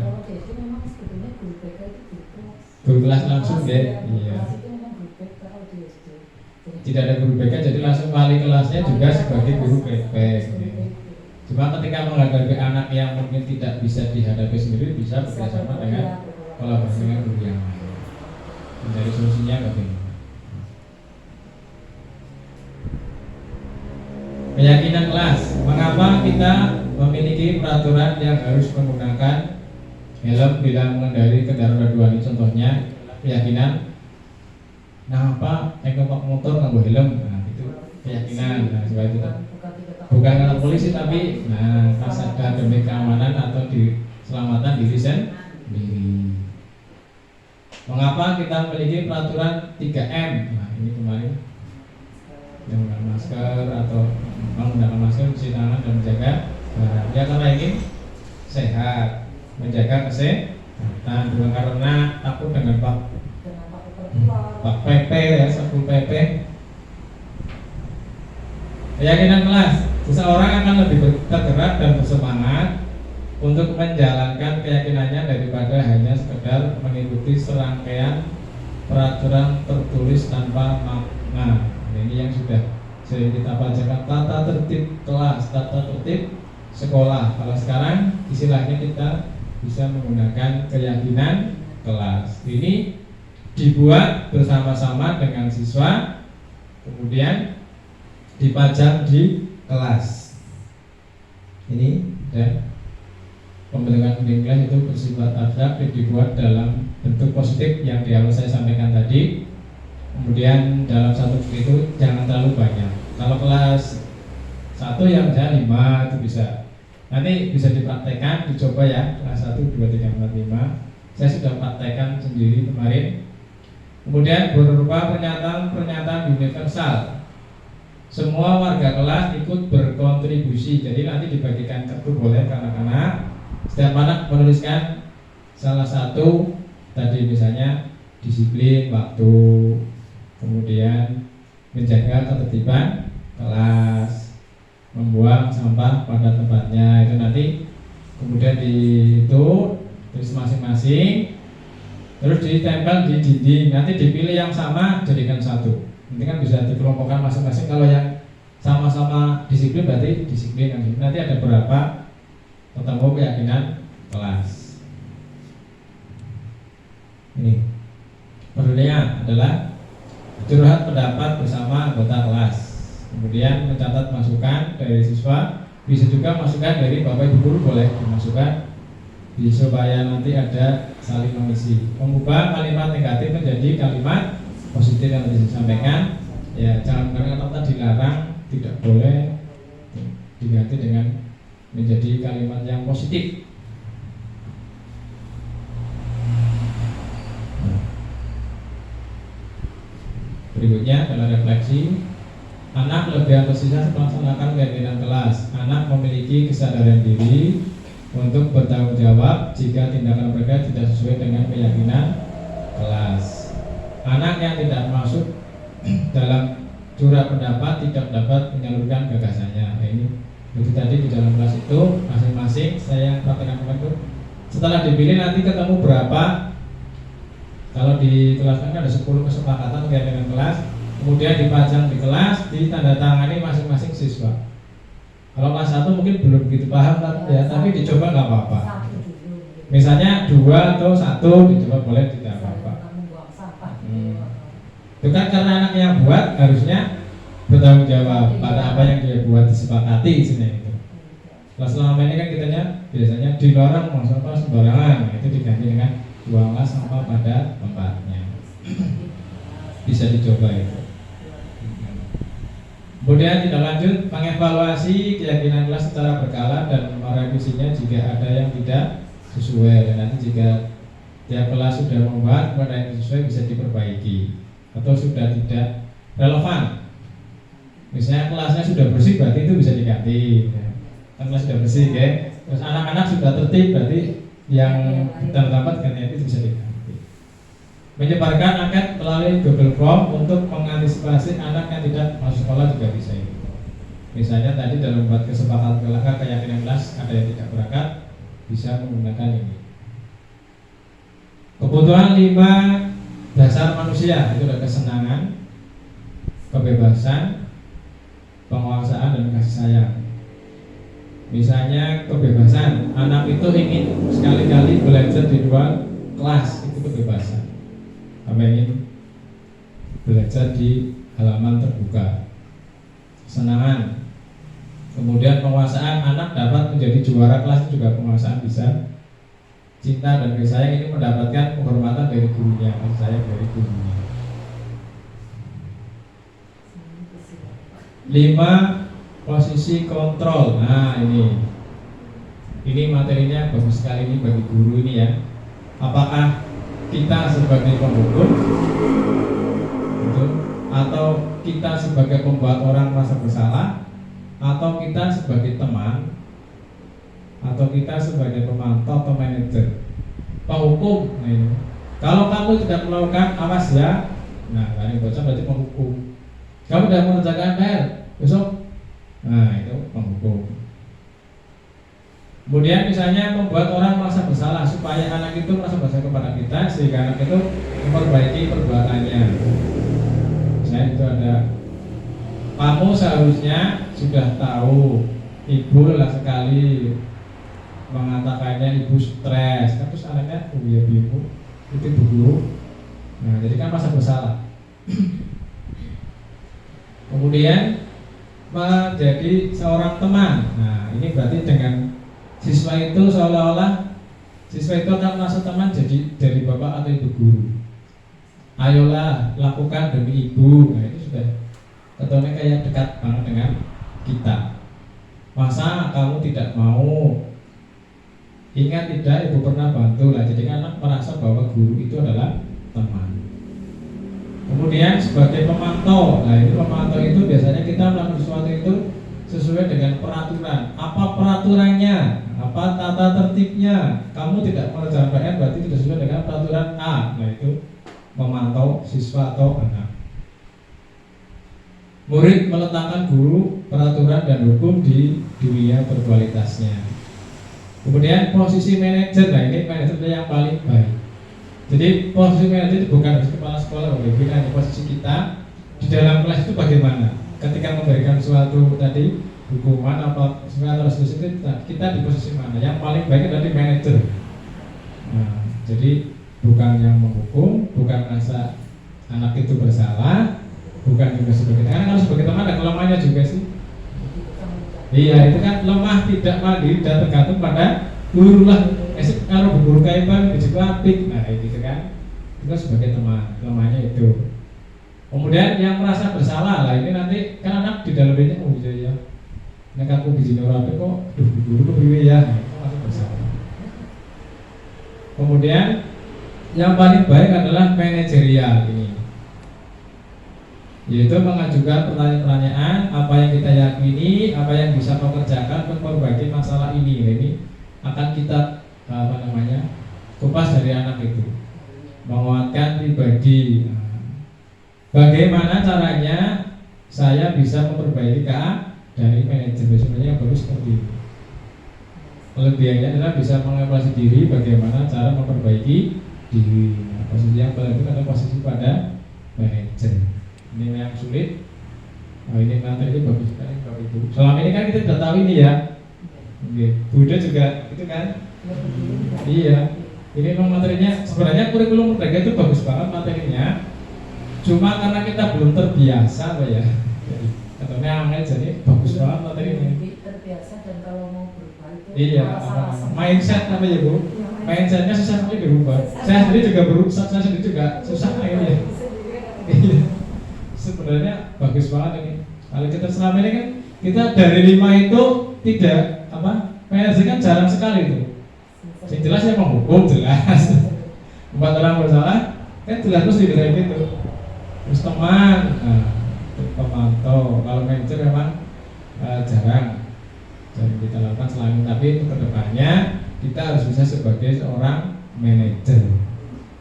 F: Guru kelas langsung ya, iya. Tidak ada guru BK, jadi langsung wali kelasnya juga sebagai guru BP. Cuma ketika menghadapi anak yang mungkin tidak bisa dihadapi sendiri, bisa bekerjasama dengan kolaborasi dengan guru yang lain. Mencari solusinya bagaimana? Keyakinan kelas. Mengapa kita memiliki peraturan yang harus menggunakan helm bila mengendarai kendaraan roda 2 ini? Contohnya keyakinan. Nah apa, numpak motor nggak helm, nah itu keyakinan. Nah coba itu bukan karena polisi tapi, nah pas ada demi keamanan atau di keselamatan diri sendiri. Mengapa kita memiliki peraturan 3M? Nah ini kemarin menggunakan masker atau menggunakan masker, mencuci tangan dan menjaga jarak. Ya karena ingin sehat, menjaga kesehatan, bukan karena takut dengan Pak PP ya, Satpol PP. Keyakinan kelas, seseorang akan lebih tergerak dan bersemangat untuk menjalankan keyakinannya daripada hanya sekedar mengikuti serangkaian peraturan tertulis tanpa makna. Ini yang sudah sering kita bacakan, tata tertib kelas, tata tertib sekolah. Kalau sekarang istilahnya kita bisa menggunakan keyakinan kelas. Ini dibuat bersama-sama dengan siswa, kemudian dipajang di kelas. Ini dan pembentukan pendidikan kelas itu bersifat abstrak, dibuat dalam bentuk positif yang di awal saya sampaikan tadi. Kemudian dalam satu buku itu jangan terlalu banyak. Kalau kelas 1 yang misalnya 5 itu bisa. Nanti bisa dipraktekkan, dicoba ya, kelas 1, 2, 3, 4, 5. Saya sudah praktekkan sendiri kemarin. Kemudian berupa pernyataan universal. Semua warga kelas ikut berkontribusi. Jadi nanti dibagikan kartu boleh ke anak-anak. Setiap anak menuliskan salah satu tadi misalnya disiplin waktu, kemudian menjaga ketertiban kelas, membuang sampah pada tempatnya. Itu nanti kemudian tulis masing-masing. Terus ditempel di dinding, nanti dipilih yang sama jadikan satu. Nanti kan bisa dikelompokkan masing-masing. Kalau yang sama-sama disiplin berarti disiplin. Nanti ada berapa ketemu keyakinan kelas. Ini perlunya adalah curhat pendapat bersama anggota kelas. Kemudian mencatat masukan dari siswa, bisa juga masukan dari bapak ibu guru boleh dimasukkan. supaya nanti ada saling mengisi, mengubah kalimat negatif menjadi kalimat positif yang tadi disampaikan. Ya, jangan kata-kata dilarang, tidak boleh diganti dengan menjadi kalimat yang positif. Berikutnya adalah refleksi. Anak lebih antusias melaksanakan kegiatan kelas. Anak memiliki kesadaran diri untuk bertanggung jawab jika tindakan mereka tidak sesuai dengan keyakinan kelas. Anak yang tidak masuk dalam curah pendapat tidak dapat menyalurkan gagasannya. Nah, ini jadi tadi di dalam kelas itu masing-masing saya praktekkan itu. Setelah dipilih nanti ketemu berapa. Kalau di kelas kan ada 10 kesepakatan keyakinan kelas, kemudian dipajang di kelas, ditandatangani masing-masing siswa. Kalau kelas 1 mungkin belum begitu paham ya, tapi dicoba nggak apa-apa. Misalnya 2 atau 1 dicoba boleh, tidak apa-apa. Itu kan karena anak yang buat harusnya bertanggung jawab pada apa yang dia buat, disepakati isinya itu. Kalau selama ini kan kitanya biasanya dilarang buang sampah sembarangan, itu diganti dengan buanglah sampah pada tempatnya. Bisa dicoba itu. Kemudian tidak lanjut, mengevaluasi keyakinan kelas secara berkala dan merevisinya jika ada yang tidak sesuai, dan nanti jika tiap kelas sudah membuat pada yang sesuai bisa diperbaiki atau sudah tidak relevan. Misalnya kelasnya sudah bersih berarti itu bisa diganti ya. Kan kelas sudah bersih ya. Terus anak-anak sudah tertib berarti yang terdapat gantian itu bisa diganti. Menyebarkan angket melalui Google Form untuk mengantisipasi anak yang tidak masuk sekolah juga bisa ini. Misalnya tadi dalam membuat kesepakatan keyakinan kelas ada yang tidak berangkat, bisa menggunakan ini. Kebutuhan 5 dasar manusia itu ada kesenangan, kebebasan, penguasaan, dan kasih sayang. Misalnya kebebasan, anak itu ingin sekali-kali belajar di luar kelas, itu kebebasan. Apa ingin belajar di halaman terbuka. Kesenangan. Kemudian penguasaan, anak dapat menjadi juara kelas juga penguasaan bisa. Cinta dan kasih sayang ini mendapatkan penghormatan dari gurunya, kasih sayang dari gurunya. 5 posisi kontrol. Nah ini materinya bagus sekali ini bagi guru ini ya. Apakah kita sebagai penghukum atau kita sebagai pembuat orang merasa bersalah, atau kita sebagai teman, atau kita sebagai pemantau atau manajer, penghukum. Nah ini, kalau kamu tidak melakukan awas ya, nah ini bocah berarti penghukum. Kamu tidak mengerjakan PR besok, nah itu penghukum. Kemudian misalnya membuat orang merasa bersalah supaya anak itu merasa bersalah kepada kita sehingga anak itu memperbaiki perbuatannya. Misalnya itu ada, kamu seharusnya sudah tahu ibu lelah sekali mengatakannya ibu stres, terus anaknya oh iya ibu itu guru. Nah jadi kan merasa bersalah. Kemudian menjadi seorang teman. Nah ini berarti dengan siswa itu seolah-olah siswa itu akan merasa teman jadi dari bapak atau ibu guru. Ayolah lakukan demi ibu. Nah itu sudah ketuanya kayak dekat banget dengan kita. Masa kamu tidak mau? Ingat tidak ibu pernah bantu lah. Jadi anak merasa bahwa guru itu adalah teman. Kemudian sebagai pemantau. Nah ini pemantau itu biasanya kita melakukan sesuatu itu sesuai dengan peraturan. Apa peraturannya? Apa tata tertibnya? Kamu tidak mengerjakan PR berarti tidak sesuai dengan peraturan A. Nah itu memantau siswa atau anak. Murid meletakkan guru, peraturan dan hukum di dunia berkualitasnya. Kemudian posisi manajer. Nah ini manajer yang paling baik. Jadi posisi manajer itu bukan harus kepala sekolah, bukan hanya posisi kita di dalam kelas itu bagaimana. Ketika memberikan suatu tadi hukuman apa sesuatu itu kita di posisi mana? Yang paling baik adalah di manajer. Nah, jadi bukan yang menghukum, bukan merasa anak itu bersalah, bukan juga sebagai teman. Karena kalau sebagai teman ada kelemahannya juga sih. Iya itu kan lemah tidak mandiri dan tergantung pada guru lah, kalau guru kaiban begitu apik, nah kayak gitu kan, itu sebagai teman, lemahnya itu. Kemudian yang merasa bersalah lah, ini nanti kan anak di dalam ini, oh iya ya, nek aku bijine ora apik kok, duh guru kok piye ya, nah, itu masih bersalah. Kemudian yang paling baik adalah manajerial ini, yaitu mengajukan pertanyaan-pertanyaan apa yang kita yakini, apa yang bisa kau kerjakan untuk memperbaiki masalah ini. Nah, ini akan kita kupas dari anak itu, menguatkan pribadi. Bagaimana caranya saya bisa memperbaiki KA dari manajemen, sebenarnya yang bagus seperti ini. Kelebihannya adalah bisa mengevaluasi diri, bagaimana cara memperbaiki diri. Nah, posisi yang paling itu adalah posisi pada manajer. Ini yang sulit. Nah, ini materi ini bagus sekali Bapak Ibu. Selama ini kan kita sudah tahu ini ya. Buddha juga itu kan. Iya. Ini memang materinya sebenarnya kurikulum merdeka itu bagus banget materinya. Cuma karena kita belum terbiasa, Pak ya. Katanya angel jadi bagus banget materinya.
G: Terbiasa dan kalau mau berubah itu
F: Iya, mindset apa ya Bu? Mindsetnya susah sekali dirubah. Saya sendiri juga susah ini ya. Iya. Sebenarnya bagus banget ini. Kalau kita selama ini kan kita dari 5 itu tidak manajer kan jarang sekali itu. Yang jelas ya menghukum jelas. 4 orang bersalah kan jelas terus kayak gitu. Terus teman, pemantau. Kalau manajer memang jarang kita lakukan selain, tapi untuk kedepannya kita harus bisa sebagai seorang manajer.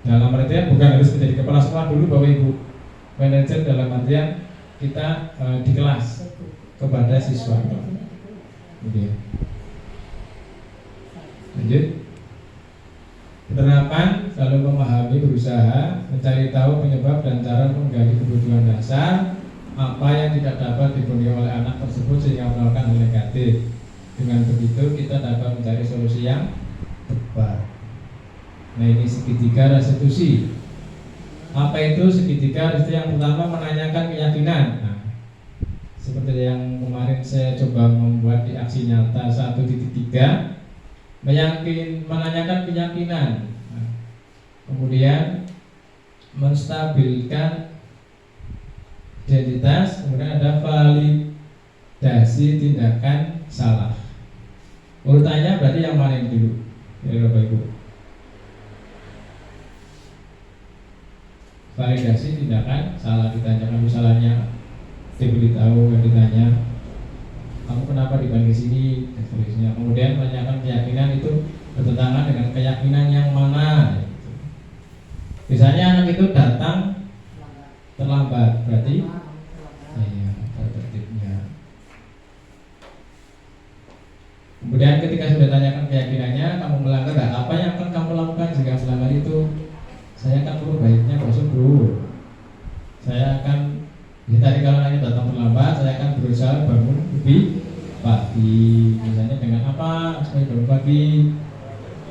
F: Dalam artian bukan harus menjadi kepala sekolah dulu Bapak Ibu. Manajer dalam artian kita di kelas kepada siswa. Oke. Lanjut. Penerapan selalu memahami, berusaha mencari tahu penyebab dan cara menggali kebutuhan dasar apa yang tidak dapat dipenuhi oleh anak tersebut sehingga melakukan hal negatif. Dengan begitu kita dapat mencari solusi yang tepat. Nah, ini segitiga restitusi. Apa itu segitiga? Itu yang pertama menanyakan keyakinan. Nah, seperti yang kemarin saya coba membuat di aksi nyata 1.3, menanyakan keyakinan. Nah, kemudian menstabilkan identitas, kemudian ada validasi tindakan salah. Urutannya berarti yang mana dulu? Ya Bapak Ibu. Validasi tindakan salah, ditanyakan misalnya diberitahu, ditanya kamu kenapa dipanggil ke sini dan seterusnya. Kemudian menanyakan keyakinan itu bertentangan dengan keyakinan yang mana gitu. Misalnya anak itu datang terlambat, berarti ya, tertibnya. Kemudian ketika sudah tanyakan keyakinannya, kamu melanggar, apa yang akan kamu lakukan jika melanggar itu? Saya akan memperbaikinya Bro. Saya akan tadi kalau nanya datang terlambat, saya akan berusaha bangun lebih pagi. Misalnya dengan apa? Supaya bangun pagi.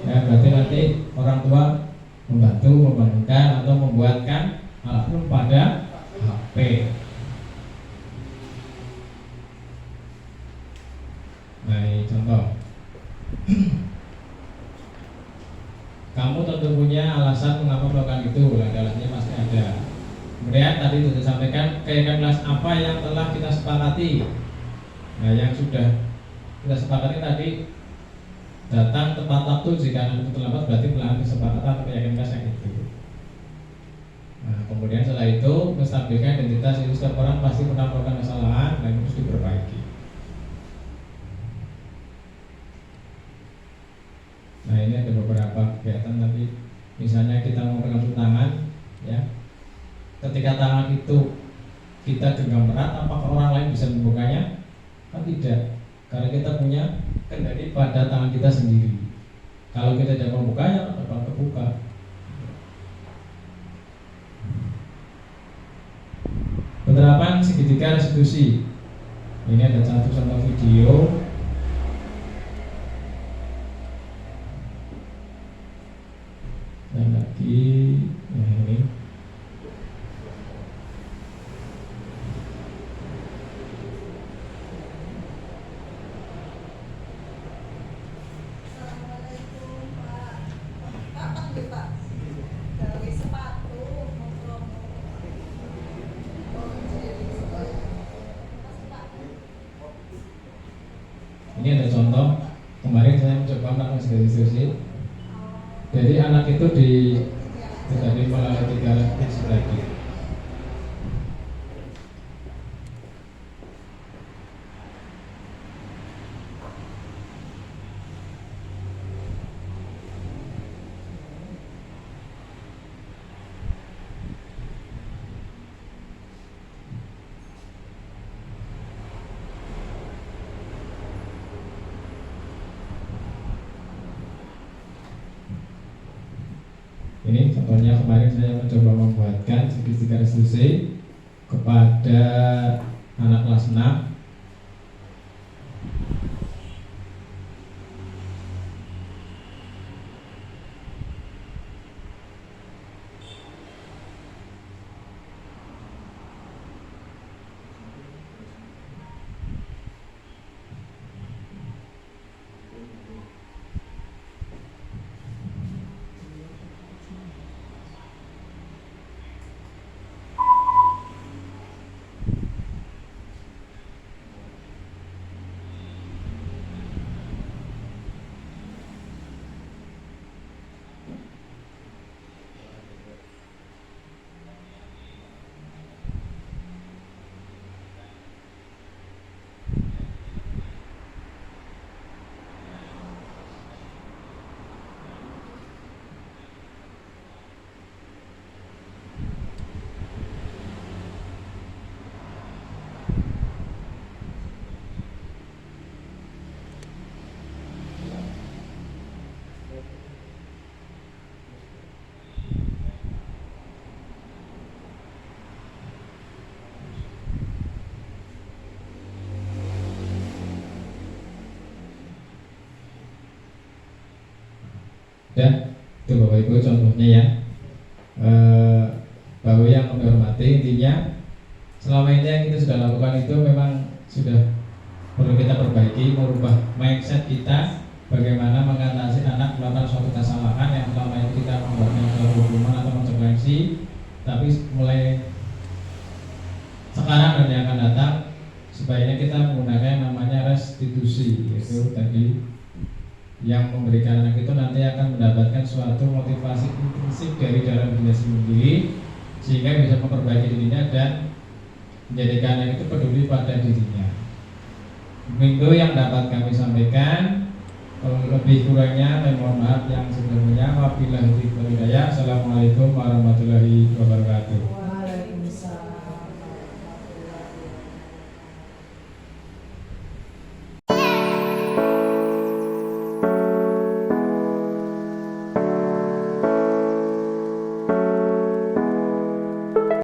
F: Ya berarti nanti orang tua membantu membangunkan atau membuatkan alarm pada HP. Nah, ini contoh. Kamu tentu punya alasan mengapa melakukan itu, alasannya pasti ada. Kemudian tadi sudah disampaikan keyakinan kelas apa yang telah kita sepakati. Nah, yang sudah kita sepakati tadi datang tepat waktu, jika anak itu terlambat berarti melanggar kesepakatan atau keyakinan kelas yang itu. Nah, kemudian setelah itu menstabilkan identitas, itu setiap orang pasti pernah melakukan kesalahan dan harus diperbaiki. Nah, ini ada beberapa kegiatan tadi. Misalnya kita mau pegang tangan, ya. Ketika tangan itu kita genggam erat, apakah orang lain bisa membukanya? Kan tidak, karena kita punya kendali pada tangan kita sendiri. Kalau kita tidak membukanya, apa kebuka? Penerapan segitiga restitusi. Ini ada satu contoh video. Dan lagi ini Jadi anak itu tadi melalui 3 alat prinsip tadi. Ini contohnya kemarin saya mencoba membuatkan segitiga resolusi kepada anak kelas 6. Dan itu Bapak Ibu contohnya ya. Bapak yang kami hormati, intinya selama ini yang kita sudah lakukan itu memang sudah perlu kita perbaiki, merubah mindset kita bagaimana mengatasi anak melakukan suatu kesalahan yang selama ini kita membuatnya suatu hukuman atau konsekuensi. Tapi mulai sekarang dan yang akan datang sebaiknya kita menggunakan namanya restitusi, yaitu tadi yang memberikan anak itu nanti akan mendapatkan suatu motivasi intrinsik dari dalam dirinya sendiri sehingga bisa memperbaiki dirinya dan menjadikan anak itu peduli pada dirinya. Minggu yang dapat kami sampaikan, lebih kurangnya saya mohon maaf yang sebelumnya. Wabillahi taufiq wal hidayah. Assalamualaikum warahmatullahi wabarakatuh.